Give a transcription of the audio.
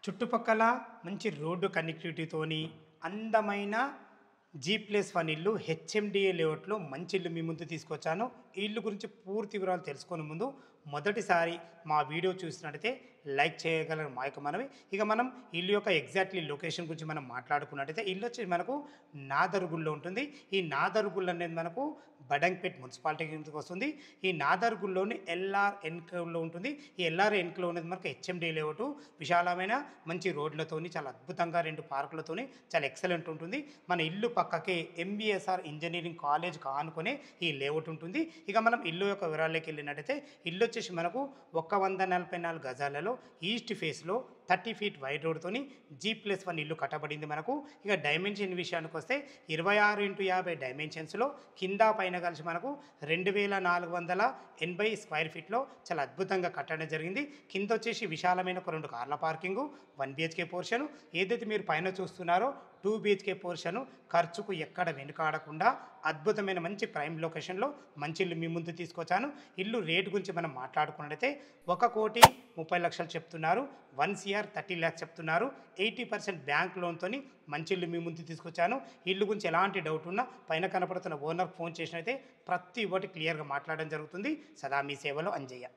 చుట్టుపక్కల మంచి రోడ్డు కనెక్టివిటీతోని అందమైన జీ+1 ఇల్లు హెచ్ఎండిఏ లేఅవుట్లో మంచి ఇల్లు మీ ముందు తీసుకొచ్చాను. ఈ ఇల్లు గురించి పూర్తి వివరాలు తెలుసుకునే ముందు మొదటిసారి మా వీడియో చూసినట్టయితే లైక్ చేయగలరు మా యొక్క మనవి. ఇక మనం ఇల్లు యొక్క ఎగ్జాక్ట్లీ లొకేషన్ గురించి మనం మాట్లాడుకున్నట్టయితే ఇల్లు వచ్చి మనకు నాదర్గుల్లో ఉంటుంది. ఈ నాదర్గుల్ అనేది మనకు బడంగ్పేట్ మున్సిపాలిటీ కిందకి వస్తుంది. ఈ నాదర్గుల్లోని ఎల్ఆర్ ఎన్క్లేవ్లో ఉంటుంది. ఈ ఎల్ఆర్ ఎన్క్లేవ్ అనేది మనకు హెచ్ఎండి లేఅవుట్ విశాలమైన మంచి రోడ్లతోని చాలా అద్భుతంగా 2 పార్కులతోని చాలా ఎక్సలెంట్ ఉంటుంది. మన ఇల్లు పక్కకే ఎంబీఎస్ఆర్ ఇంజనీరింగ్ కాలేజ్ ఆనుకునే ఈ లేఅవుట్ ఉంటుంది. ఇక మనం ఇల్లు యొక్క వివరాల్లోకి వెళ్ళినట్టయితే ఇల్లు వచ్చేసి మనకు 144 గజాలలో ఈస్ట్ ఫేస్లో 30 ఫీట్ వైడ్ రోడ్తోని జీ+1 ఇల్లు కట్టబడింది మనకు. ఇక డైమెన్షన్ విషయానికి వస్తే 26x50 డైమెన్షన్స్లో కింద పైన కలిసి మనకు 2480 స్క్వేర్ ఫీట్లో చాలా అద్భుతంగా కట్టడం జరిగింది. కింద వచ్చేసి విశాలమైన ఒక 2 కార్ల పార్కింగు, 1 బిహెచ్కే పోర్షను, ఏదైతే మీరు పైన చూస్తున్నారో 2 బిహెచ్కే పోర్షను ఖర్చుకు ఎక్కడ వెనుకాడకుండా అద్భుతమైన మంచి ప్రైమ్ లొకేషన్లో మంచి ఇల్లు మీ ముందు తీసుకొచ్చాను. ఇల్లు రేటు గురించి మనం మాట్లాడుకున్నట్టయితే 1,30,00,000 చెప్తున్నారు, 1,30,00,000 చెప్తున్నారు. 80% బ్యాంక్ లోన్తో మంచి ఇల్లు మీ ముందు తీసుకొచ్చాను. ఇల్లు గురించి ఎలాంటి డౌట్ ఉన్నా పైన కనపడుతున్న ఓనర్ ఫోన్ చేసినైతే ప్రతి ఒక్కటి క్లియర్గా మాట్లాడడం జరుగుతుంది. సదా మీ సేవలో అంజయ్య.